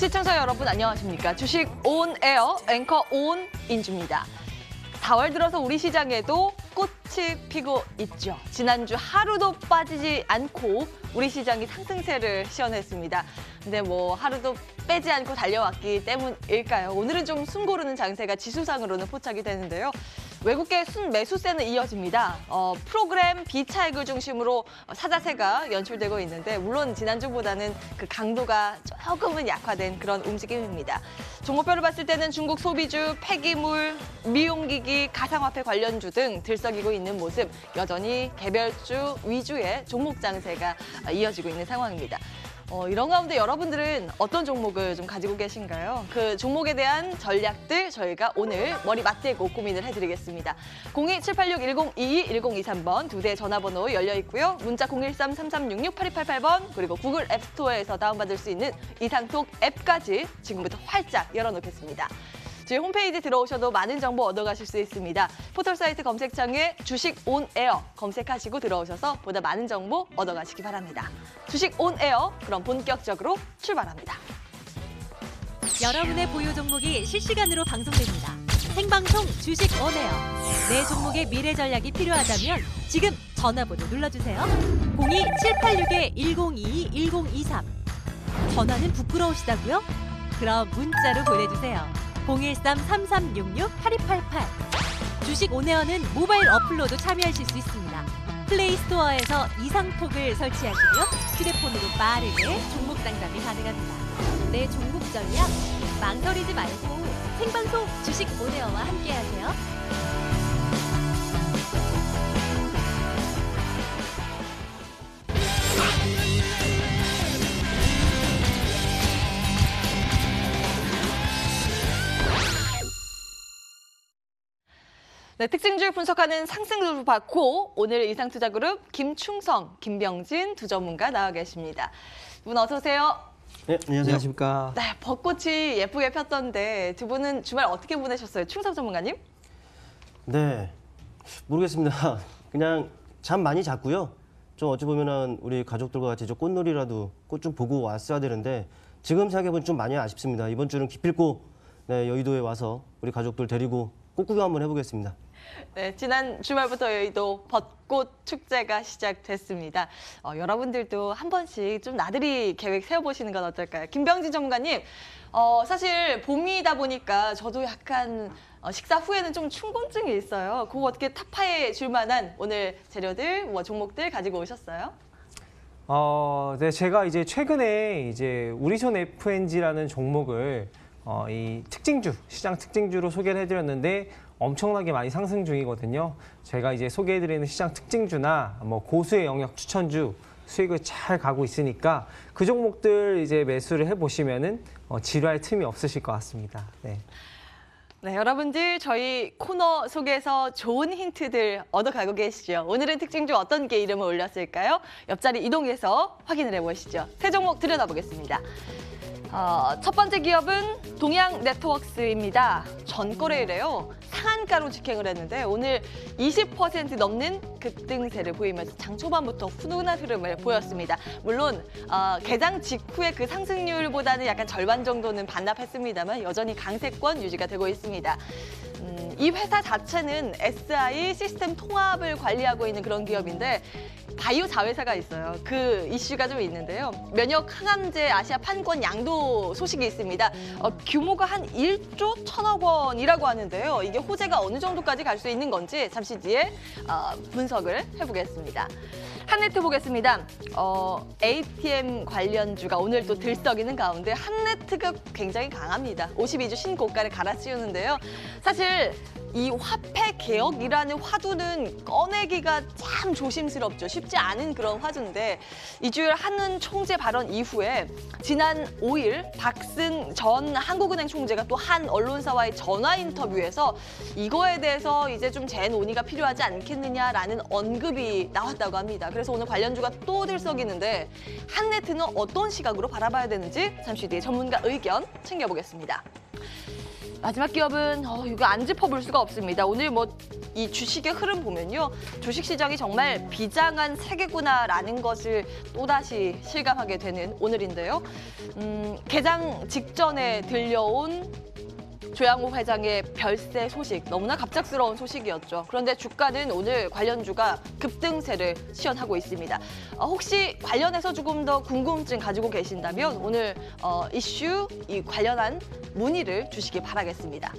시청자 여러분 안녕하십니까. 주식 온에어 앵커 온인주입니다. 4월 들어서 우리 시장에도 꽃이 피고 있죠. 지난주 하루도 빠지지 않고 우리 시장이 상승세를 시현했습니다. 근데 하루도 빼지 않고 달려왔기 때문일까요? 오늘은 좀 숨고르는 장세가 지수상으로는 포착이 되는데요. 외국계 순매수세는 이어집니다. 프로그램 비차익을 중심으로 사자세가 연출되고 있는데 물론 지난주보다는 그 강도가 조금은 약화된 그런 움직임입니다. 종목별로 봤을 때는 중국 소비주, 폐기물, 미용기기, 가상화폐 관련주 등 들썩이고 있는 모습, 여전히 개별주 위주의 종목 장세가 이어지고 있는 상황입니다. 이런 가운데 여러분들은 어떤 종목을 좀 가지고 계신가요? 그 종목에 대한 전략들 저희가 오늘 머리 맞대고 고민을 해드리겠습니다. 02-786-1022, 1023번 두 대 전화번호 열려 있고요. 문자 013-3366-8288번 그리고 구글 앱스토어에서 다운받을 수 있는 이상톡 앱까지 지금부터 활짝 열어놓겠습니다. 저희 홈페이지 들어오셔도 많은 정보 얻어가실 수 있습니다. 포털사이트 검색창에 주식 온에어 검색하시고 들어오셔서 보다 많은 정보 얻어가시기 바랍니다. 주식 온에어, 그럼 본격적으로 출발합니다. 여러분의 보유 종목이 실시간으로 방송됩니다. 생방송 주식 온에어. 내 종목의 미래 전략이 필요하다면 지금 전화번호 눌러주세요. 02-786-1022, 1023. 전화는 부끄러우시다고요? 그럼 문자로 보내주세요. 013-3366-8288. 주식 온에어는 모바일 어플로도 참여하실 수 있습니다. 플레이스토어에서 이상톡을 설치하시고요. 휴대폰으로 빠르게 종목 상담이 가능합니다. 내 종목 전략 망설이지 말고 생방송 주식 온에어와 함께하세요. 네, 특징주를 분석하는 상승률을 받고 오늘 이상투자그룹 김충성, 김병진 두 전문가 나와 계십니다. 두 분 어서 오세요. 네, 안녕하십니까. 네, 벚꽃이 예쁘게 폈던데 두 분은 주말 어떻게 보내셨어요? 충성 전문가님? 네, 모르겠습니다. 그냥 잠 많이 잤고요. 좀 어찌 보면은 우리 가족들과 같이 좀 꽃놀이라도 꽃 좀 보고 왔어야 되는데 지금 생각해보면 좀 많이 아쉽습니다. 이번 주는 기필코 여의도에 와서 우리 가족들 데리고 꽃 구경 한번 해보겠습니다. 네, 지난 주말부터 여의도 벚꽃 축제가 시작됐습니다. 여러분들도 한 번씩 좀 나들이 계획 세워보시는 건 어떨까요? 김병진 전문가님, 사실 봄이다 보니까 저도 약간 식사 후에는 좀 춘곤증이 있어요. 그거 어떻게 타파해 줄 만한 오늘 재료들, 종목들 가지고 오셨어요? 네, 제가 이제 최근에 우리손 FNG라는 종목을 이 특징주, 시장 특징주로 소개를 해드렸는데 엄청나게 많이 상승 중이거든요. 제가 이제 소개해드리는 시장 특징주나 고수의 영역 추천주 수익을 잘 가고 있으니까 그 종목들 이제 매수를 해보시면은 지루할 틈이 없으실 것 같습니다. 네. 네, 여러분들 저희 코너 속에서 좋은 힌트들 얻어가고 계시죠? 오늘은 특징주 어떤 게 이름을 올렸을까요? 옆자리 이동해서 확인을 해보시죠. 세 종목 들여다보겠습니다. 첫 번째 기업은 동양네트워크스입니다. 전거래일에요. 상한가로 직행을 했는데 오늘 20% 넘는 급등세를 보이면서 장 초반부터 훈훈한 흐름을 보였습니다. 물론 개장 직후의 그 상승률보다는 약간 절반 정도는 반납했습니다만 여전히 강세권 유지가 되고 있습니다. 이 회사 자체는 SI 시스템 통합을 관리하고 있는 그런 기업인데 바이오 자회사가 있어요. 그 이슈가 좀 있는데요. 면역 항암제 아시아 판권 양도 소식이 있습니다. 규모가 한 1조 1천억 원이라고 하는데요. 이게 호재가 어느 정도까지 갈 수 있는 건지 잠시 뒤에 분석을 해보겠습니다. 한네트 보겠습니다. ATM 관련주가 오늘 또 들썩이는 가운데 한네트가 굉장히 강합니다. 52주 신고가를 갈아치우는데요. 사실 이 화폐 개혁이라는 화두는 꺼내기가 참 조심스럽죠. 쉽지 않은 그런 화두인데 이주열 한은 총재 발언 이후에 지난 5일 박승 전 한국은행 총재가 또 한 언론사와의 전화 인터뷰에서 이거에 대해서 이제 좀 재논의가 필요하지 않겠느냐라는 언급이 나왔다고 합니다. 그래서 오늘 관련주가 또 들썩이는데 한네트는 어떤 시각으로 바라봐야 되는지 잠시 뒤에 전문가 의견 챙겨보겠습니다. 마지막 기업은 이거 안 짚어볼 수가 없습니다. 오늘 뭐 이 주식의 흐름 보면요. 주식시장이 정말 비장한 세계구나라는 것을 또다시 실감하게 되는 오늘인데요. 개장 직전에 들려온 조양호 회장의 별세 소식, 너무나 갑작스러운 소식이었죠. 그런데 주가는 오늘 관련주가 급등세를 시현하고 있습니다. 혹시 관련해서 조금 더 궁금증 가지고 계신다면 오늘 이슈 이 관련한 문의를 주시기 바라겠습니다.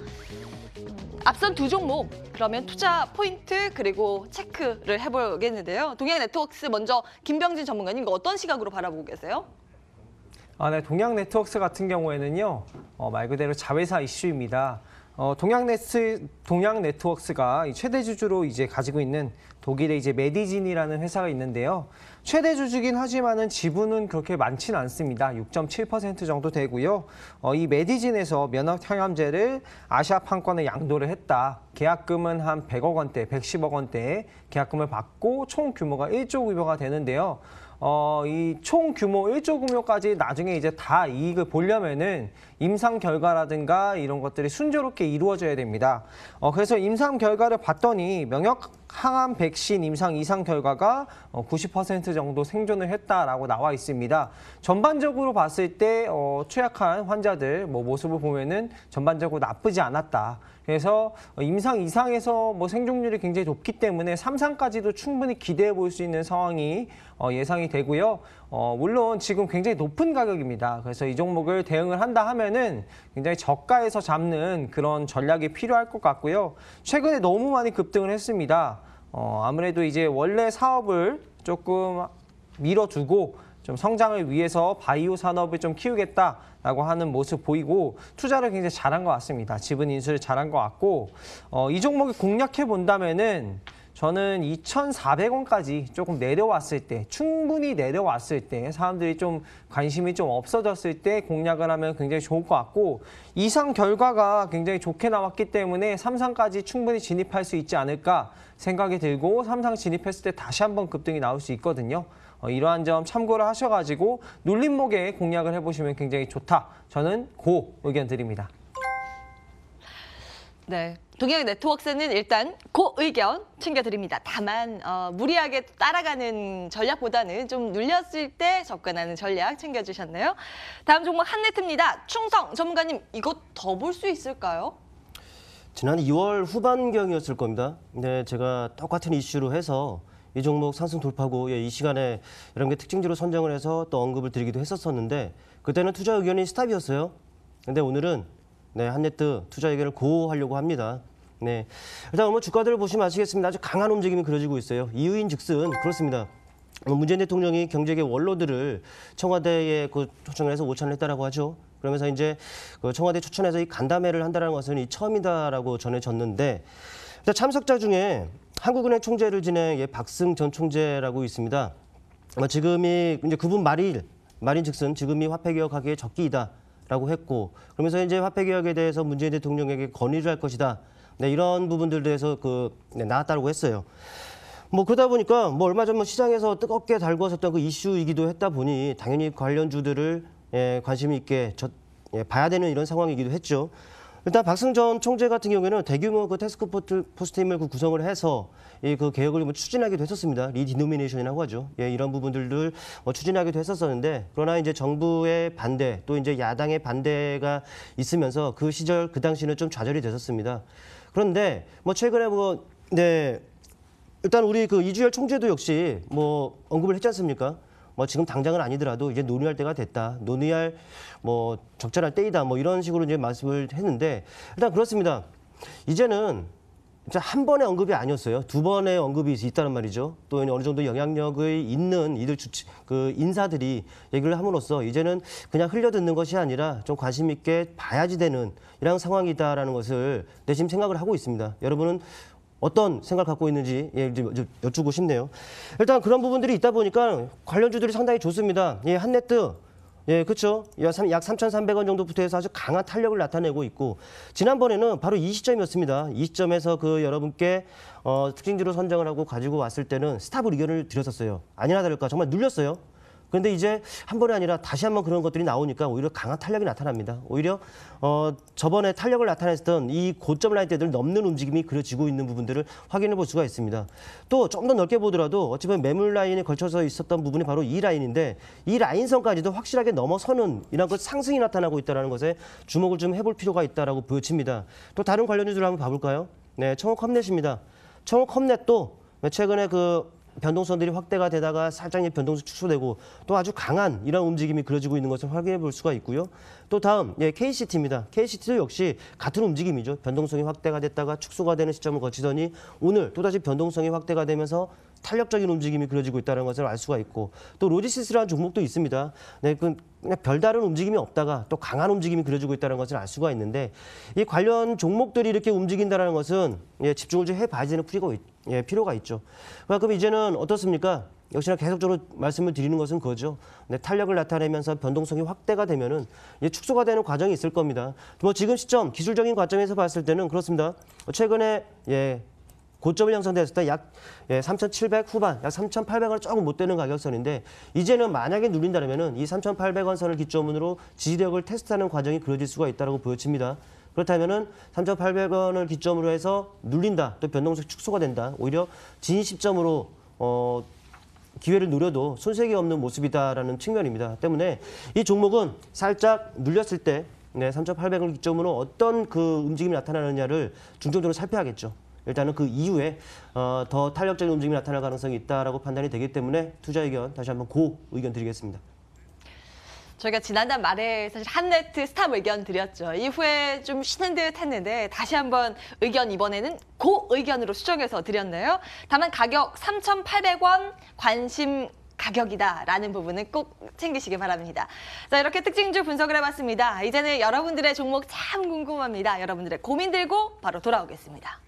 앞선 두 종목, 그러면 투자 포인트 그리고 체크를 해보겠는데요. 동양네트워크스 먼저 김병진 전문가님, 이거 어떤 시각으로 바라보고 계세요? 네, 동양네트워크스 같은 경우에는요, 말 그대로 자회사 이슈입니다. 동양네트워크스가 최대 주주로 이제 가지고 있는 독일의 이제 메디진이라는 회사가 있는데요. 최대 주주긴 하지만은 지분은 그렇게 많지는 않습니다. 6.7% 정도 되고요. 이 메디진에서 면허청약제를 아시아판권에 양도를 했다. 계약금은 한 100억 원대, 110억 원대의 계약금을 받고 총 규모가 1조 규모가 되는데요. 이 총 규모 1조 규모까지 나중에 이제 다 이익을 보려면은 임상 결과라든가 이런 것들이 순조롭게 이루어져야 됩니다. 그래서 임상 결과를 봤더니 명역 항암 백신 임상 이상 결과가 90% 정도 생존을 했다라고 나와 있습니다. 전반적으로 봤을 때 취약한 환자들 모습을 보면은 전반적으로 나쁘지 않았다. 그래서 임상 이상에서 생존율이 굉장히 높기 때문에 3상까지도 충분히 기대해 볼 수 있는 상황이 예상이 되고요. 물론 지금 굉장히 높은 가격입니다. 그래서 이 종목을 대응을 한다 하면은 굉장히 저가에서 잡는 그런 전략이 필요할 것 같고요. 최근에 너무 많이 급등을 했습니다. 아무래도 이제 원래 사업을 조금 밀어두고 좀 성장을 위해서 바이오 산업을 좀 키우겠다라고 하는 모습 보이고 투자를 굉장히 잘한 것 같습니다. 지분 인수를 잘한 것 같고 이 종목을 공략해 본다면은 저는 2,400원까지 조금 내려왔을 때, 충분히 내려왔을 때, 사람들이 좀 관심이 좀 없어졌을 때 공략을 하면 굉장히 좋을 것 같고, 이상 결과가 굉장히 좋게 나왔기 때문에 3상까지 충분히 진입할 수 있지 않을까 생각이 들고, 3상 진입했을 때 다시 한번 급등이 나올 수 있거든요. 이러한 점 참고를 하셔가지고 눌림목에 공략을 해보시면 굉장히 좋다. 저는 고 의견 드립니다. 네, 동양네트워크스는 일단 그 의견 챙겨드립니다. 다만 무리하게 따라가는 전략보다는 좀 눌렸을 때 접근하는 전략 챙겨주셨네요. 다음 종목 한네트입니다. 충성 전문가님, 이거 더 볼 수 있을까요? 지난 2월 후반경이었을 겁니다. 근데 제가 똑같은 이슈로 해서 이 종목 상승 돌파고 이 시간에 이런 게 특징주로 선정을 해서 또 언급을 드리기도 했었었는데 그때는 투자 의견이 스탑이었어요. 근데 오늘은 한네트 투자 의견을 고하려고 합니다. 네, 일단 주가들을 보시면 아시겠습니다. 아주 강한 움직임이 그려지고 있어요. 이유인즉슨 그렇습니다. 문재인 대통령이 경제계 원로들을 청와대에 초청을 해서 오찬을 했다라고 하죠. 그러면서 이제 청와대 초청해서 이 간담회를 한다는 것은 이 처음이다라고 전해졌는데 일단 참석자 중에 한국은행 총재를 지낸 박승 전 총재라고 있습니다. 지금이 이제 그분 말인즉슨 지금이 화폐개혁하기에 적기이다라고 했고 그러면서 이제 화폐개혁에 대해서 문재인 대통령에게 건의를 할 것이다. 네, 이런 부분들에 대해서 나왔다고 했어요. 그러다 보니까 얼마 전 시장에서 뜨겁게 달구었었던 그 이슈이기도 했다 보니 당연히 관련주들을 관심 있게 봐야 되는 이런 상황이기도 했죠. 일단 박승 전 총재 같은 경우에는 대규모 태스크포스 팀을 구성을 해서 그 개혁을 추진하기도 했었습니다. 리디노미네이션이라고 하죠. 이런 부분들을 추진하기도 했었었는데 그러나 이제 정부의 반대 또 이제 야당의 반대가 있으면서 그 시절 그 당시는 좀 좌절이 됐었습니다. 그런데 최근에 일단 우리 이주열 총재도 역시 언급을 했지 않습니까? 지금 당장은 아니더라도 이제 논의할 때가 됐다. 논의할 적절할 때이다. 이런 식으로 이제 말씀을 했는데 일단 그렇습니다. 이제는 한 번의 언급이 아니었어요. 두 번의 언급이 있다는 말이죠. 또 어느 정도 영향력이 있는 인사들이 얘기를 함으로써 이제는 그냥 흘려듣는 것이 아니라 좀 관심 있게 봐야지 되는 이런 상황이다라는 것을 내심 생각을 하고 있습니다. 여러분은 어떤 생각을 갖고 있는지 여쭈고 싶네요. 일단 그런 부분들이 있다 보니까 관련주들이 상당히 좋습니다. 한네트, 그렇죠. 약 3,300원 정도부터 해서 아주 강한 탄력을 나타내고 있고 지난번에는 바로 이 시점이었습니다. 이 시점에서 여러분께 특징주로 선정을 하고 가지고 왔을 때는 스탑을 의견을 드렸었어요. 아니나 다를까 정말 눌렸어요. 그런데 이제 한 번이 아니라 다시 한번 그런 것들이 나오니까 오히려 강한 탄력이 나타납니다. 오히려 저번에 탄력을 나타냈던 이 고점 라인대들을 넘는 움직임이 그려지고 있는 부분들을 확인해 볼 수가 있습니다. 또 좀 더 넓게 보더라도 어찌 보면 매물 라인에 걸쳐서 있었던 부분이 바로 이 라인인데 이 라인선까지도 확실하게 넘어서는 이런 그 상승이 나타나고 있다는 것에 주목을 좀 해볼 필요가 있다라고 보여집니다. 또 다른 관련 주들을 한번 봐볼까요? 네, 청호컴넷입니다. 청호컴넷도 최근에 그 변동선들이 확대가 되다가 살짝 변동성 축소되고 또 아주 강한 이런 움직임이 그려지고 있는 것을 확인해 볼 수가 있고요. 또 다음 KCT입니다. KCT도 역시 같은 움직임이죠. 변동성이 확대가 됐다가 축소가 되는 시점을 거치더니 오늘 또다시 변동성이 확대가 되면서 탄력적인 움직임이 그려지고 있다는 것을 알 수가 있고 또 로지시스라는 종목도 있습니다. 네, 그냥 별다른 움직임이 없다가 또 강한 움직임이 그려지고 있다는 것을 알 수가 있는데 이 관련 종목들이 이렇게 움직인다는 것은 집중을 좀 해봐야 되는 필요가 있죠. 그럼 이제는 어떻습니까? 역시나 계속적으로 말씀을 드리는 것은 그거죠. 네, 탄력을 나타내면서 변동성이 확대가 되면은 축소가 되는 과정이 있을 겁니다. 뭐 지금 시점 기술적인 관점에서 봤을 때는 그렇습니다. 최근에 고점을 형성됐을 때 약 3,700 후반, 약 3,800원 조금 못 되는 가격선인데 이제는 만약에 눌린다면은 이 3,800원 선을 기점으로 지지력을 테스트하는 과정이 그려질 수가 있다고 보여집니다. 그렇다면은 3,800원을 기점으로 해서 눌린다, 또 변동성 축소가 된다. 오히려 진입시점으로 기회를 노려도 손색이 없는 모습이다라는 측면입니다. 때문에 이 종목은 살짝 눌렸을 때 3,800원 기점으로 어떤 그 움직임이 나타나느냐를 중점적으로 살펴야겠죠. 일단은 그 이후에 더 탄력적인 움직임이 나타날 가능성이 있다라고 판단이 되기 때문에 투자 의견 다시 한번 고 의견 드리겠습니다. 저희가 지난달 말에 사실 한네트 스탑 의견 드렸죠. 이후에 좀 쉬는 듯 했는데 다시 한번 의견 이번에는 고 의견으로 수정해서 드렸네요. 다만 가격 3,800원 관심 가격이다라는 부분은 꼭 챙기시기 바랍니다. 자, 이렇게 특징주 분석을 해봤습니다. 이제는 여러분들의 종목 참 궁금합니다. 여러분들의 고민 들고 바로 돌아오겠습니다.